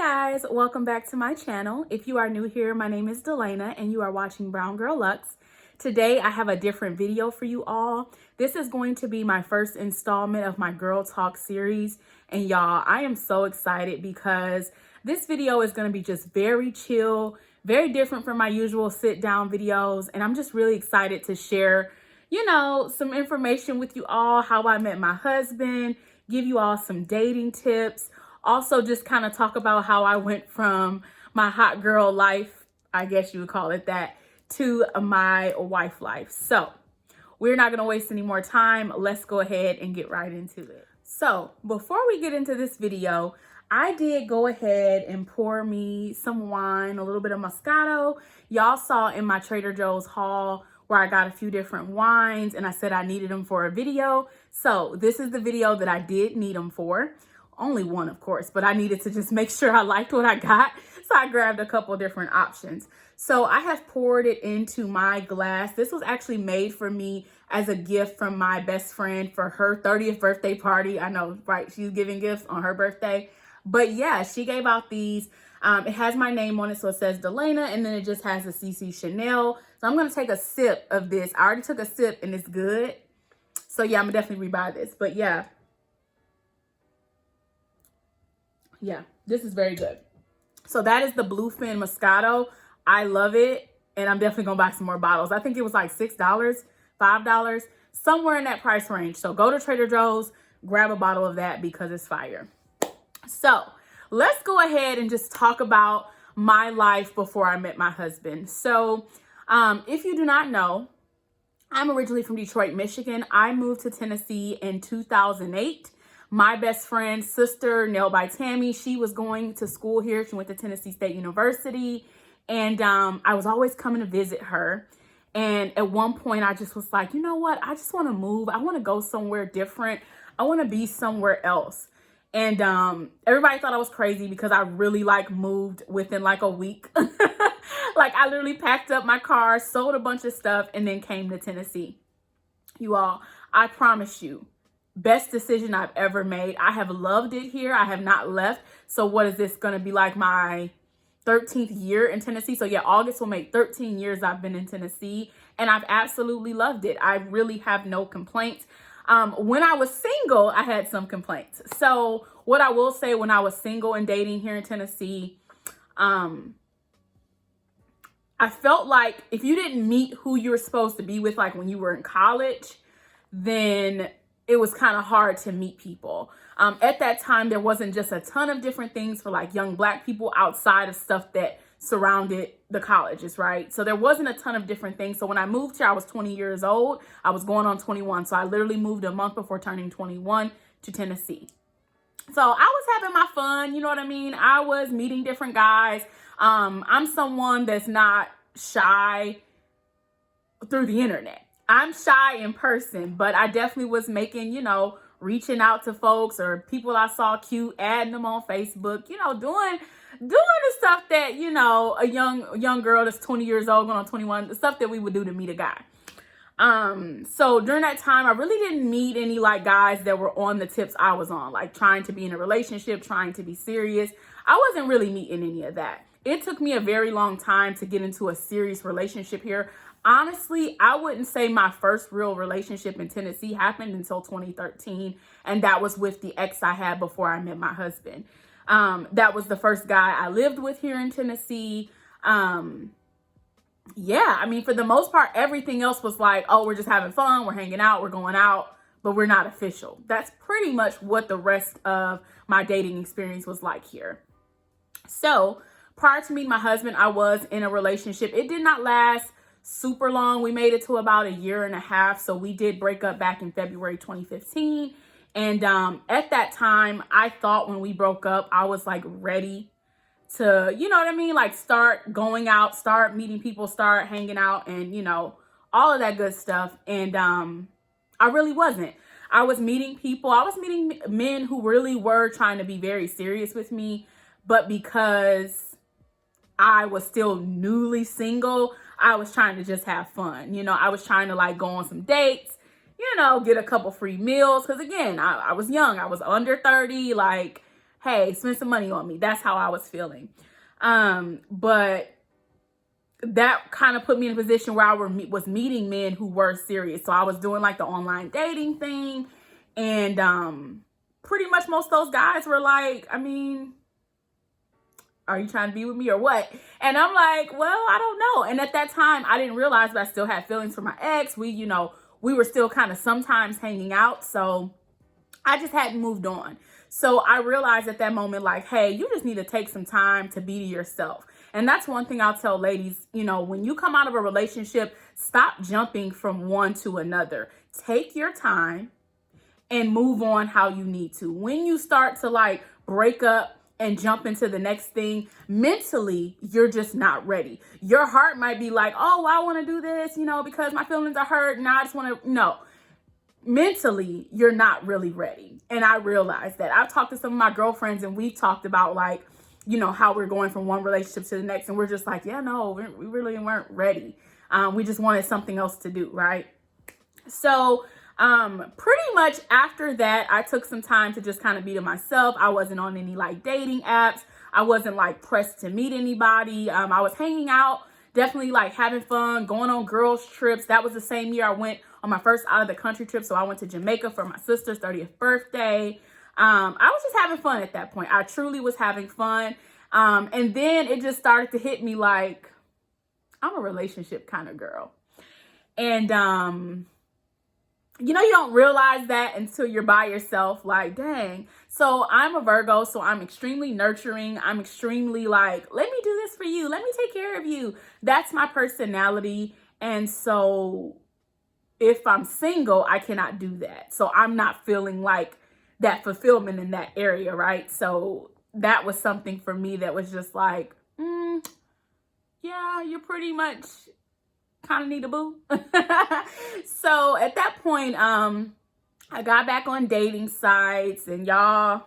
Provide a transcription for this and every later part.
Guys, welcome back to my channel. If you are new here, my name is Delana and you are watching Brwngirlluxe. Today I have a different video for you all. This is going to be my first installment of my Girl Talk series, and y'all, I am so excited because this video is going to be just very chill, very different from my usual sit down videos, and I'm just really excited to share, some information with you all, how I met my husband, give you all some dating tips. Also, just kind of talk about how I went from my hot girl life, I guess you would call it that, to my wife life. So we're not going to waste any more time. Let's go ahead and get right into it. So before we get into this video, I did go ahead and pour me some wine, a little bit of Moscato. Y'all saw in my Trader Joe's haul where I got a few different wines and I said I needed them for a video. So this is the video that I did need them for. Only one, of course, but I needed to just make sure I liked what I got. So I grabbed a couple different options. So I have poured it into my glass. This was actually made for me as a gift from my best friend for her 30th birthday party. I know, right? She's giving gifts on her birthday. But yeah, she gave out these. It has my name on it, so it says Delana, and then it just has a CC Chanel. So I'm going to take a sip of this. I already took a sip and it's good. So yeah, I'm going to definitely rebuy this. But yeah, this is very good. So that is the Bluefin Moscato. I love it. And I'm definitely going to buy some more bottles. I think it was like $6, $5, somewhere in that price range. So go to Trader Joe's, grab a bottle of that because it's fire. So let's go ahead and just talk about my life before I met my husband. So if you do not know, I'm originally from Detroit, Michigan. I moved to Tennessee in 2008. My best friend's sister, Nail by Tammy, she was going to school here. She went to Tennessee State University. And I was always coming to visit her. And at one point, I just was like, you know what? I just want to move. I want to go somewhere different. I want to be somewhere else. And everybody thought I was crazy because I really moved within like a week. Like I literally packed up my car, sold a bunch of stuff, and then came to Tennessee. You all, I promise you, best decision I've ever made. I have loved it here. I have not left. So what is this going to be, like my 13th year in Tennessee? So yeah, August will make 13 years I've been in Tennessee, and I've absolutely loved it. I really have no complaints. When I was single, I had some complaints. So what I will say, when I was single and dating here in Tennessee, I felt like if you didn't meet who you were supposed to be with, like when you were in college, then it was kind of hard to meet people. At that time, there wasn't just a ton of different things for like young Black people outside of stuff that surrounded the colleges, right? So there wasn't a ton of different things. So when I moved here, I was 20 years old. I was going on 21. So I literally moved a month before turning 21 to Tennessee. So I was having my fun, you know what I mean? I was meeting different guys. I'm someone that's not shy through the internet. I'm shy in person, but I definitely was making, reaching out to folks or people I saw cute, adding them on Facebook, doing the stuff that, a young girl that's 20 years old going on 21, the stuff that we would do to meet a guy. So during that time, I really didn't meet any like guys that were on the tips I was on, like trying to be in a relationship, trying to be serious. I wasn't really meeting any of that. It took me a very long time to get into a serious relationship here. Honestly, I wouldn't say my first real relationship in Tennessee happened until 2013. And that was with the ex I had before I met my husband. That was the first guy I lived with here in Tennessee. Yeah, I mean, for the most part, everything else was like, oh, we're just having fun. We're hanging out. We're going out, but we're not official. That's pretty much what the rest of my dating experience was like here. So prior to meeting my husband, I was in a relationship. It did not last super long. We made it to about a year and a half. So we did break up back in February 2015. And at that time, I thought when we broke up, I was like ready to, you know what I mean? Like start going out, start meeting people, start hanging out and, all of that good stuff. And I really wasn't. I was meeting people. I was meeting men who really were trying to be very serious with me. But because I was still newly single, I was trying to just have fun. I was trying to like go on some dates, get a couple free meals. Because again, I was young. I was under 30, like hey, spend some money on me. That's how I was feeling. But that kind of put me in a position where I was meeting men who were serious. So I was doing like the online dating thing. And pretty much most of those guys were like, I mean, are you trying to be with me or what? And I'm like, well, I don't know. And at that time, I didn't realize that I still had feelings for my ex. We were still kind of sometimes hanging out. So I just hadn't moved on. So I realized at that moment, like, hey, you just need to take some time to be to yourself. And that's one thing I'll tell ladies, when you come out of a relationship, stop jumping from one to another. Take your time and move on how you need to. When you start to like break up and jump into the next thing, mentally, you're just not ready. Your heart might be like, oh, I want to do this, because my feelings are hurt. Now I just want to, no. Mentally, you're not really ready. And I realized that. I've talked to some of my girlfriends and we've talked about like, how we're going from one relationship to the next. And we're just like, yeah, no, we really weren't ready. We just wanted something else to do, right? So pretty much after that, I took some time to just kind of be to myself. I wasn't on any like dating apps. I wasn't like pressed to meet anybody. I was hanging out, definitely like having fun, going on girls trips. That was the same year I went on my first out of the country trip. So I went to Jamaica for my sister's 30th birthday. I was just having fun at that point. I truly was having fun. And then it just started to hit me like, I'm a relationship kind of girl. And, you don't realize that until you're by yourself, like, dang. So I'm a Virgo, so I'm extremely nurturing. I'm extremely like, let me do this for you. Let me take care of you. That's my personality. And so if I'm single, I cannot do that. So I'm not feeling like that fulfillment in that area, right? So that was something for me that was just like, yeah, you pretty much kind of need a boo. So at that point, I got back on dating sites, and y'all,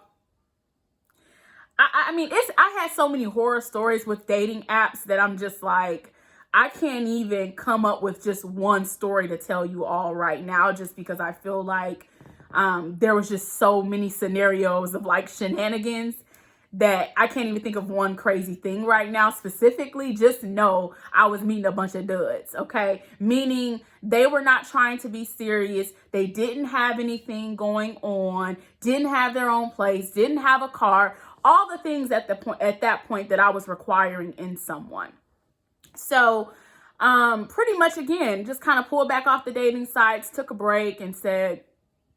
I mean, I had so many horror stories with dating apps that I'm just like, I can't even come up with just one story to tell you all right now, just because I feel like there was just so many scenarios of like shenanigans that I can't even think of one crazy thing right now specifically. Just know I was meeting a bunch of duds, okay? Meaning they were not trying to be serious. They didn't have anything going on, didn't have their own place, didn't have a car, all the things at that point that I was requiring in someone. So pretty much, again, just kind of pulled back off the dating sites, took a break and said,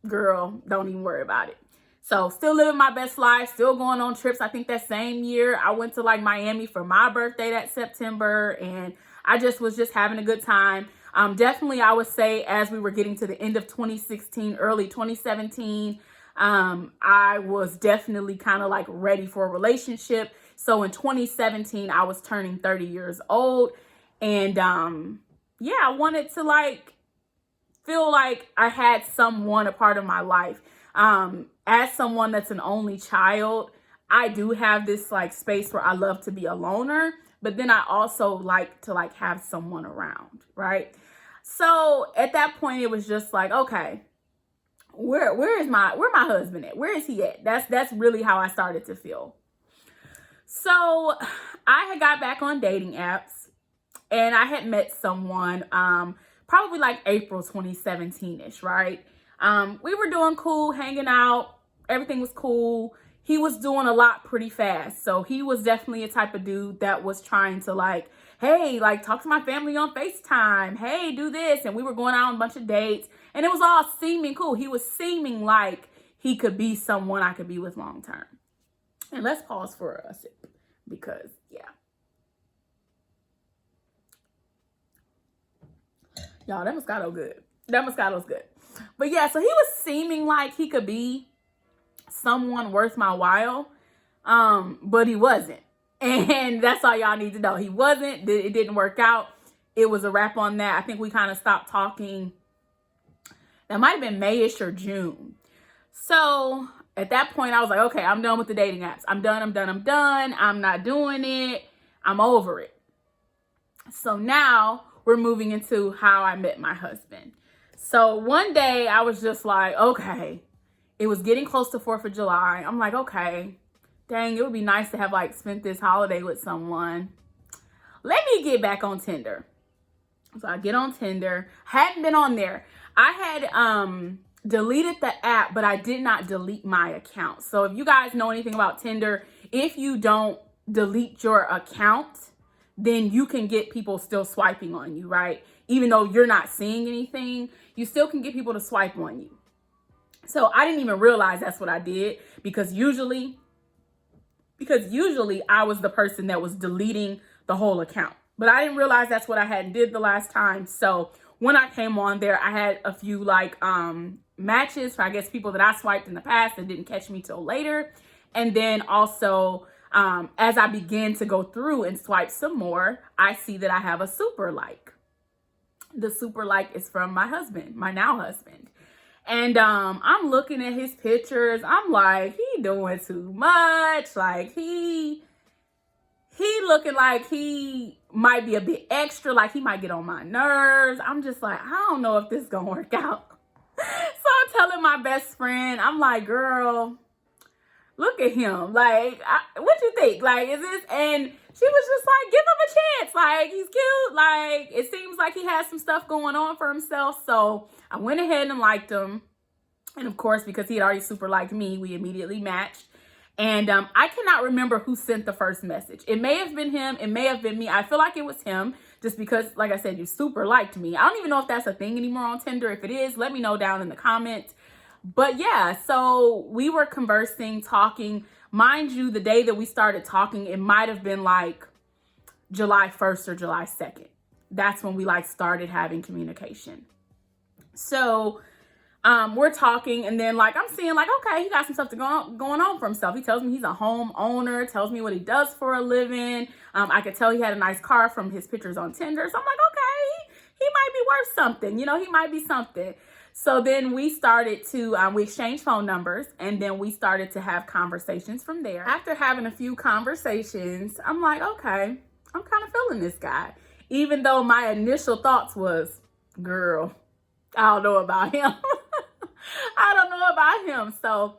girl, don't even worry about it. So still living my best life, still going on trips. I think that same year I went to like Miami for my birthday that September, and I just was having a good time. Definitely, I would say as we were getting to the end of 2016, early 2017, I was definitely kind of like ready for a relationship. So in 2017, I was turning 30 years old, and yeah, I wanted to like feel like I had someone a part of my life. As someone that's an only child, I do have this like space where I love to be a loner, but then I also like to like have someone around, right? So at that point, it was just like, okay, where my husband at? Where is he at? That's really how I started to feel. So I had got back on dating apps, and I had met someone probably like April 2017-ish, right? We were doing cool, hanging out. Everything was cool. He was doing a lot pretty fast. So he was definitely a type of dude that was trying to like, hey, like talk to my family on FaceTime. Hey, do this. And we were going out on a bunch of dates, and it was all seeming cool. He was seeming like he could be someone I could be with long term. And let's pause for a sip because, yeah. Y'all, that Moscato good. That Moscato's good. But yeah, so he was seeming like he could be someone worth my while, but he wasn't. And that's all y'all need to know. He wasn't. It didn't work out. It was a wrap on that. I think we kind of stopped talking. That might have been May-ish or June. So at that point, I was like, okay, I'm done with the dating apps. I'm done. I'm not doing it. I'm over it. So now we're moving into how I met my husband. So one day I was just like, okay, it was getting close to 4th of July. I'm like, okay, dang, it would be nice to have like spent this holiday with someone. Let me get back on Tinder. So I get on Tinder. Hadn't been on there. I had deleted the app, but I did not delete my account. So if you guys know anything about Tinder, if you don't delete your account, then you can get people still swiping on you, right? Even though you're not seeing anything, you still can get people to swipe on you. So I didn't even realize that's what I did, because usually I was the person that was deleting the whole account. But I didn't realize that's what I had did the last time. So when I came on there, I had a few like matches for, I guess, people that I swiped in the past that didn't catch me till later. And then also as I begin to go through and swipe some more, I see that I have a super like. The super like is from my husband, my now husband. And I'm looking at his pictures. I'm like, he doing too much. Like he looking like he might be a bit extra, like he might get on my nerves. I'm just like, I don't know if this is gonna work out. So I'm telling my best friend, I'm like, girl, look at him. Like, what you think? Like, is this? And she was just like, give him a chance. Like, he's cute. Like, it seems like he has some stuff going on for himself. So I went ahead and liked him. And of course, because he had already super liked me, we immediately matched. And I cannot remember who sent the first message. It may have been him. It may have been me. I feel like it was him, just because, like I said, you super liked me. I don't even know if that's a thing anymore on Tinder. If it is, let me know down in the comments. But yeah, so we were conversing, talking. Mind you, the day that we started talking, it might have been like July 1st or July 2nd. That's when we like started having communication. So we're talking, and then like I'm seeing like, okay, he got some stuff going on for himself. He tells me he's a homeowner, tells me what he does for a living. I could tell he had a nice car from his pictures on Tinder. So I'm like, okay, he might be worth something. You know, he might be something. So then we started to, we exchanged phone numbers, and then we started to have conversations from there. After having a few conversations, I'm like, okay, I'm kind of feeling this guy. Even though my initial thoughts was, girl, I don't know about him. I don't know about him. So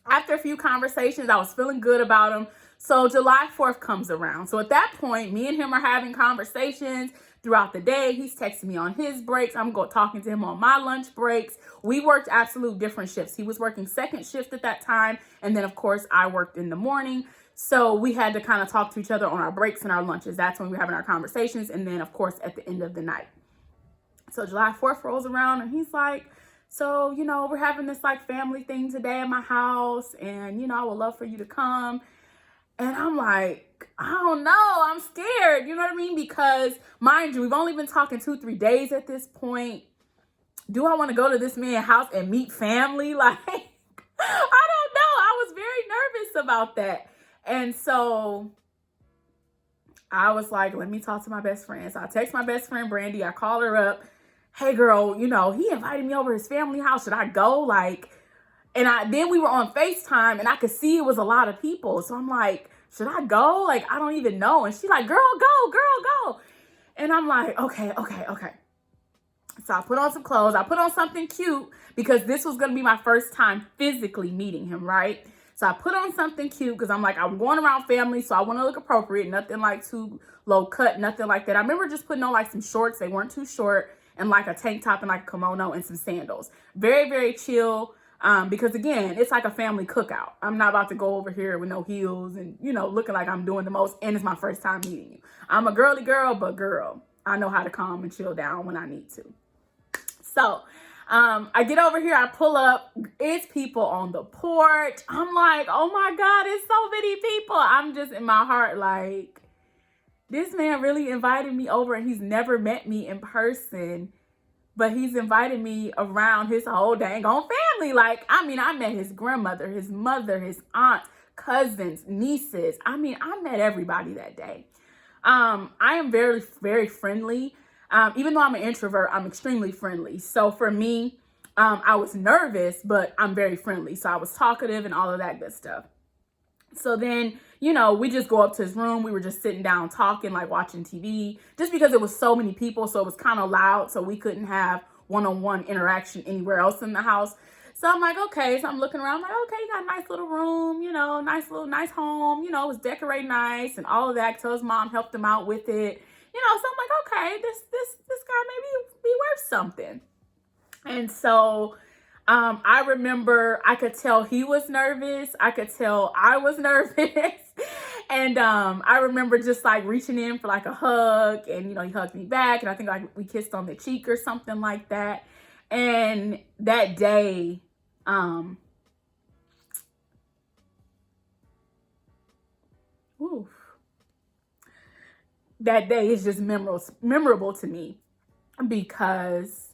after a few conversations, I was feeling good about him. So July 4th comes around. So at that point, me and him are having conversations throughout the day. He's texting me on his breaks. I'm talking to him on my lunch breaks. We worked absolute different shifts. He was working second shift at that time. And then, of course, I worked in the morning. So we had to kind of talk to each other on our breaks and our lunches. That's when we were having our conversations. And then, of course, at the end of the night. So July 4th rolls around, and he's like, so, you know, we're having this like family thing today at my house, and, you know, I would love for you to come. And I'm like, I don't know, I'm scared. You know what I mean? Because mind you, we've only been talking 2-3 days at this point. Do I want to go to this man's house and meet family? Like, I don't know. I was very nervous about that. And so I was like, let me talk to my best friend. So I text my best friend, Brandy. I call her up. Hey girl, you know, he invited me over to his family house. Should I go? Like, and then we were on FaceTime, and I could see it was a lot of people. So I'm like, should I go? Like, I don't even know. And she's like, girl, go. And I'm like, okay. So I put on some clothes. I put on something cute, because this was going to be my first time physically meeting him, right? So I put on something cute, because I'm like, I'm going around family, so I want to look appropriate. Nothing like too low cut, nothing like that. I remember just putting on like some shorts. They weren't too short, and like a tank top and like a kimono and some sandals. Very, very chill. Because again, it's like a family cookout. I'm not about to go over here with no heels and, you know, looking like I'm doing the most. And it's my first time meeting you. I'm a girly girl, but girl, I know how to calm and chill down when I need to. So I get over here, I pull up, it's people on the porch. I'm like, oh my God, it's so many people. I'm just in my heart like, this man really invited me over, and he's never met me in person, but he's invited me around his whole dang on family. Like, I mean, I met his grandmother, his mother, his aunt, cousins, nieces. I mean, I met everybody that day. I am very, very friendly. Even though I'm an introvert, I'm extremely friendly. So for me, I was nervous, but I'm very friendly. So I was talkative and all of that good stuff. So then, you know, we just go up to his room. We were just sitting down talking, like watching TV, just because it was so many people. So it was kind of loud. So we couldn't have one-on-one interaction anywhere else in the house. So I'm like, okay. So I'm looking around. I'm like, okay, you got a nice little room, you know, nice home. You know, it was decorated nice and all of that. So his mom helped him out with it. You know, so I'm like, okay, this guy maybe be worth something. And so I remember I could tell he was nervous. I could tell I was nervous. And I remember just like reaching in for like a hug, and you know, he hugged me back, and I think like we kissed on the cheek or something like that. And that day, oof, that day is just memorable to me, because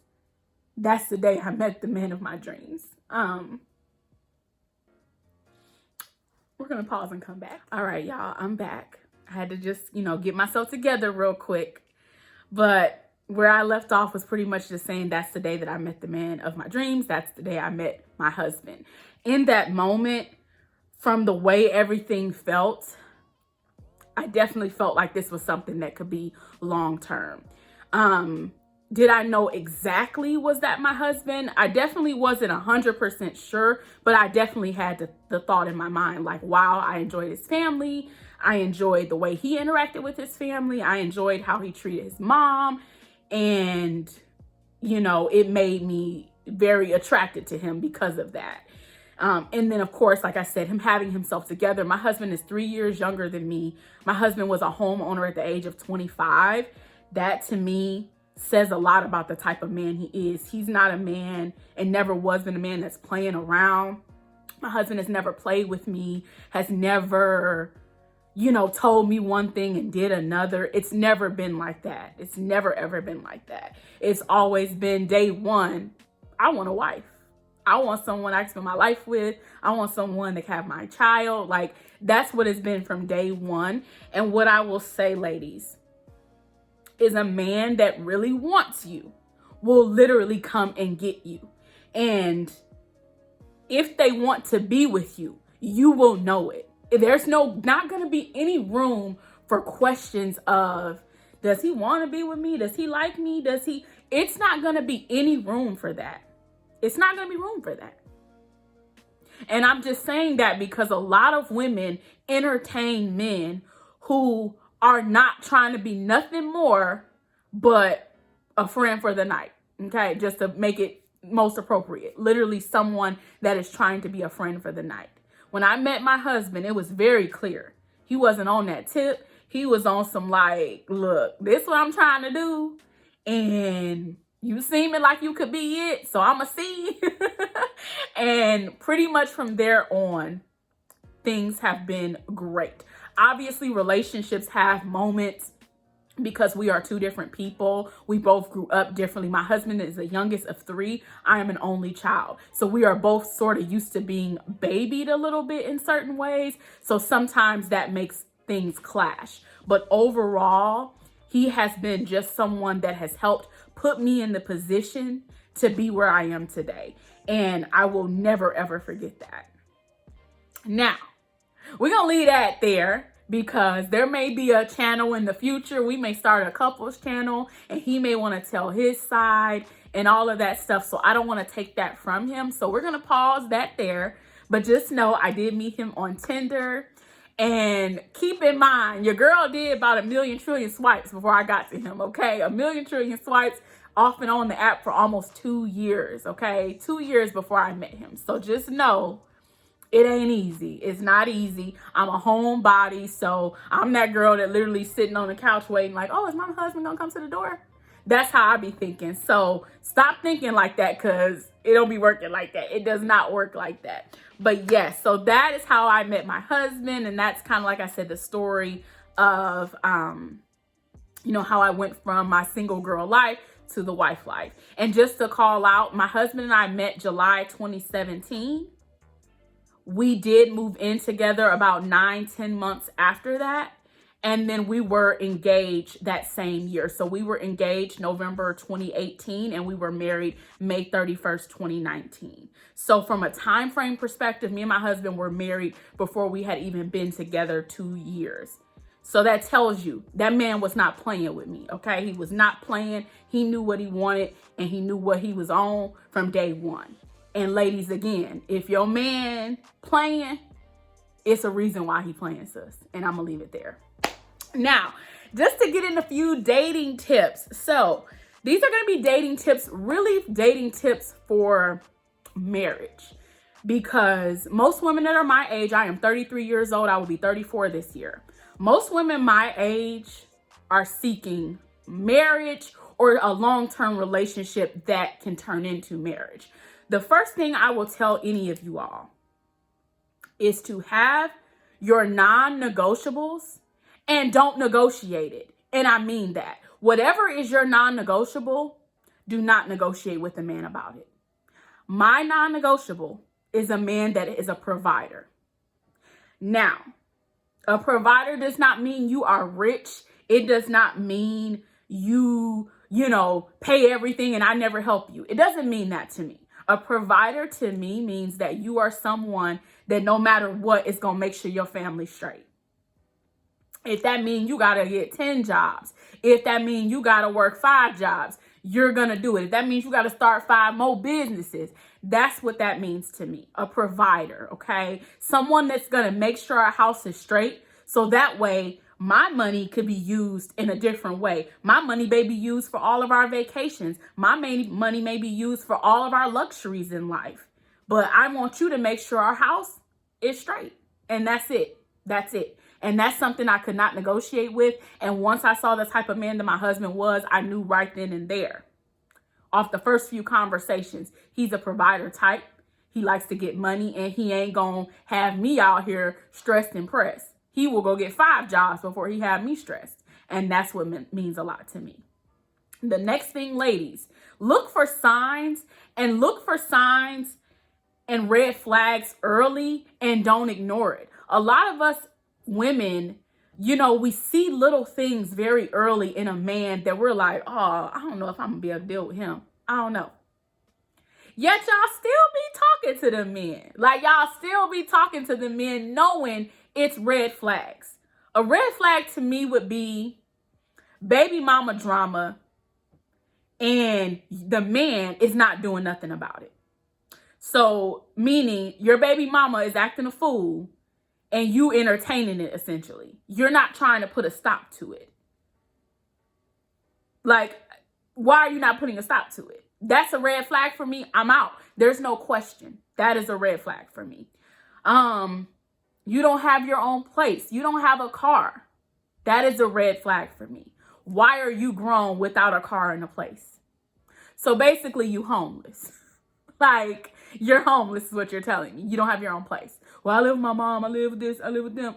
that's the day I met the man of my dreams. We're gonna pause and come back. All right, y'all, I'm back. I had to just, you know, get myself together real quick. But where I left off was pretty much just saying that's the day that I met the man of my dreams. That's the day I met my husband. In that moment, from the way everything felt, I definitely felt like this was something that could be long term. Did I know exactly was that my husband? I definitely wasn't 100% sure, but I definitely had the thought in my mind, like, wow, I enjoyed his family. I enjoyed the way he interacted with his family. I enjoyed how he treated his mom. And, you know, it made me very attracted to him because of that. And then, of course, like I said, him having himself together. My husband is 3 years younger than me. My husband was a homeowner at the age of 25. That, to me, says a lot about the type of man he is. He's not a man, and never was been a man that's playing around. My husband has never played with me, has never, you know, told me one thing and did another. It's never been like that. It's never, ever been like that. It's always been day one, I want a wife. I want someone I can spend my life with. I want someone to have my child. Like, that's what it's been from day one. And what I will say, ladies, is a man that really wants you will literally come and get you. And if they want to be with you, you will know it. There's not going to be any room for questions of, does he want to be with me? Does he like me? It's not going to be any room for that. It's not going to be room for that. And I'm just saying that because a lot of women entertain men who are not trying to be nothing more but a friend for the night. Okay, just to make it most appropriate. Literally someone that is trying to be a friend for the night. When I met my husband, it was very clear. He wasn't on that tip. He was on some like, look, this is what I'm trying to do. And you seeming like you could be it, so I'ma see. And pretty much from there on, things have been great. Obviously, relationships have moments because we are two different people. We both grew up differently. My husband is the youngest of three. I am an only child. So we are both sort of used to being babied a little bit in certain ways. So sometimes that makes things clash. But overall, he has been just someone that has helped put me in the position to be where I am today. And I will never, ever forget that. Now, we're going to leave that there because there may be a channel in the future. We may start a couples channel and he may want to tell his side and all of that stuff. So I don't want to take that from him. So we're going to pause that there. But just know I did meet him on Tinder. And keep in mind, your girl did about 1,000,000 trillion swipes before I got to him, okay? 1,000,000 trillion swipes off and on the app for almost 2 years, okay? 2 years before I met him. So just know, it ain't easy. It's not easy. I'm a homebody, so I'm that girl that literally sitting on the couch waiting like, oh, is my husband gonna come to the door? That's how I be thinking. So stop thinking like that because it don't be working like that. It does not work like that. But yes, so that is how I met my husband. And that's kind of, like I said, the story of, you know, how I went from my single girl life to the wife life. And just to call out, my husband and I met July 2017. We did move in together about 9-10 months after that. And then we were engaged that same year. So we were engaged November 2018 and we were married May 31st, 2019. So from a time frame perspective, me and my husband were married before we had even been together 2 years. So that tells you that man was not playing with me, okay? He was not playing. He knew what he wanted and he knew what he was on from day one. And ladies, again, if your man playing, it's a reason why he playing, sis. And I'm gonna leave it there. Now, just to get in a few dating tips. So these are gonna be dating tips, really dating tips for marriage. Because most women that are my age, I am 33 years old, I will be 34 this year. Most women my age are seeking marriage or a long-term relationship that can turn into marriage. The first thing I will tell any of you all is to have your non-negotiables and don't negotiate it. And I mean that. Whatever is your non-negotiable, do not negotiate with a man about it. My non-negotiable is a man that is a provider. Now, a provider does not mean you are rich. It does not mean you pay everything and I never help you. It doesn't mean that to me. A provider to me means that you are someone that no matter what is going to make sure your family's straight. If that means you got to get 10 jobs, if that means you got to work 5 jobs, you're going to do it. If that means you got to start 5 more businesses, that's what that means to me. A provider, okay? Someone that's going to make sure our house is straight. So that way my money could be used in a different way. My money may be used for all of our vacations. My money may be used for all of our luxuries in life. But I want you to make sure our house is straight. And that's it. That's it. And that's something I could not negotiate with. And once I saw the type of man that my husband was, I knew right then and there. Off the first few conversations, he's a provider type. He likes to get money and he ain't gonna have me out here stressed and pressed. He will go get 5 jobs before he have me stressed. And that's what means a lot to me. The next thing, ladies, look for signs and red flags early and don't ignore it. A lot of us women, we see little things very early in a man that we're like, oh, I don't know if I'm gonna be able to deal with him. I don't know. Yet y'all still be talking to the men. Like y'all still be talking to the men knowing it's red flags. A red flag to me would be baby mama drama and the man is not doing nothing about it. So meaning your baby mama is acting a fool and you entertaining it essentially. You're not trying to put a stop to it. Like, why are you not putting a stop to it? That's a red flag for me. I'm out. There's no question. That is a red flag for me. You don't have your own place. You don't have a car. That is a red flag for me. Why are you grown without a car and a place? So basically you homeless. Like, you're homeless is what you're telling me. You don't have your own place. Well, I live with my mom. I live with this. I live with them.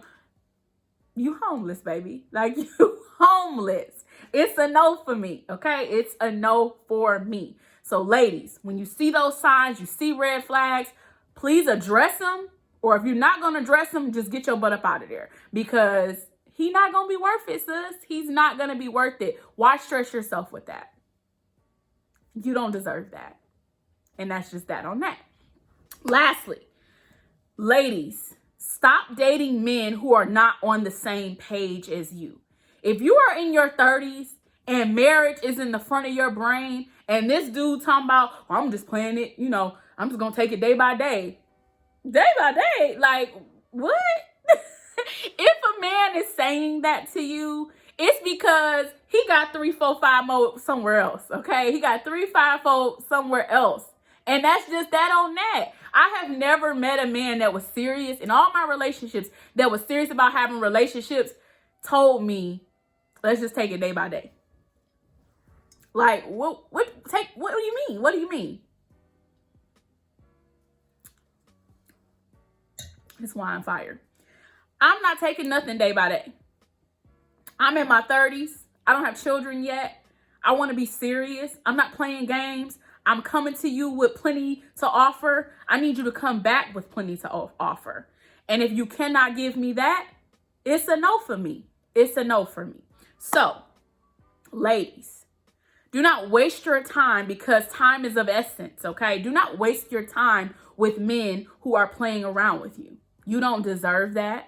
You homeless, baby. Like, you homeless. It's a no for me, okay? It's a no for me. So, ladies, when you see those signs, you see red flags, please address them. Or if you're not going to address them, just get your butt up out of there. Because he's not going to be worth it, sis. He's not going to be worth it. Why stress yourself with that? You don't deserve that. And that's just that on that. Lastly, ladies, stop dating men who are not on the same page as you. If you are in your 30s and marriage is in the front of your brain and this dude talking about, well, I'm just playing it, I'm just going to take it day by day. Day by day? Like, what? If a man is saying that to you, it's because he got 3, 4, 5 more somewhere else, okay? He got 3, 5, 4 somewhere else. And that's just that on that. I have never met a man that was serious in all my relationships that was serious about having relationships told me, let's just take it day by day. Like, what do you mean? What do you mean? That's why I'm fired. I'm not taking nothing day by day. I'm in my 30s. I don't have children yet. I want to be serious. I'm not playing games. I'm coming to you with plenty to offer. I need you to come back with plenty to offer. And if you cannot give me that, it's a no for me. It's a no for me. So, ladies, do not waste your time because time is of essence, okay? Do not waste your time with men who are playing around with you. You don't deserve that.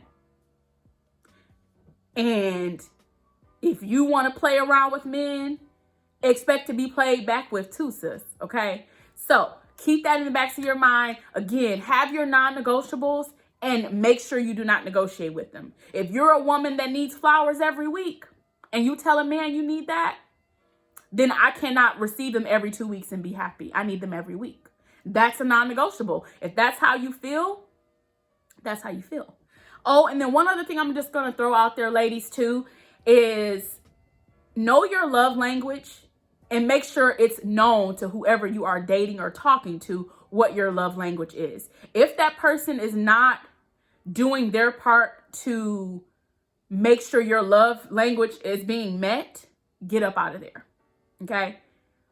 And if you want to play around with men, expect to be played back with too, sis, okay? So Keep that in the back of your mind. Again, have your non-negotiables and make sure you do not negotiate with them. If you're a woman that needs flowers every week and you tell a man you need that, then I cannot receive them every 2 weeks and be happy. I need them every week. That's a non-negotiable. If that's how you feel, that's how you feel. Oh, and then one other thing I'm just going to throw out there, ladies, too, is know your love language and make sure it's known to whoever you are dating or talking to what your love language is. If that person is not doing their part to make sure your love language is being met, get up out of there. Okay?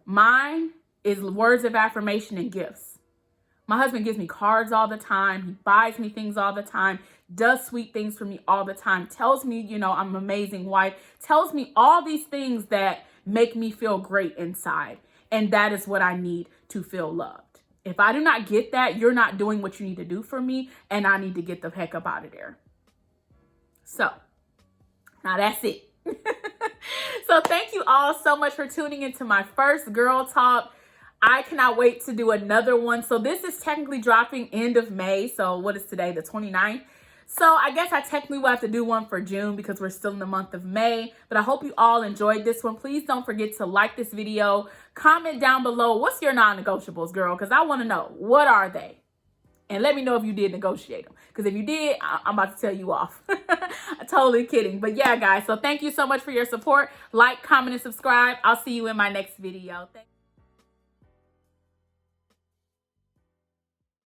Mine is words of affirmation and gifts. My husband gives me cards all the time. He buys me things all the time, does sweet things for me all the time, tells me, you know, I'm an amazing wife, tells me all these things that make me feel great inside. And that is what I need to feel loved. If I do not get that, you're not doing what you need to do for me, and I need to get the heck up out of there. So, now that's it. So thank you all so much for tuning into my first girl talk. I cannot wait to do another one. So this is technically dropping end of May. So what is today? The 29th. So I guess I technically will have to do one for June because we're still in the month of May. But I hope you all enjoyed this one. Please don't forget to like this video. Comment down below. What's your non-negotiables, girl? Because I want to know. What are they? And let me know if you did negotiate them. Because if you did, I'm about to tell you off. I'm totally kidding. But yeah, guys. So thank you so much for your support. Like, comment, and subscribe. I'll see you in my next video. Thank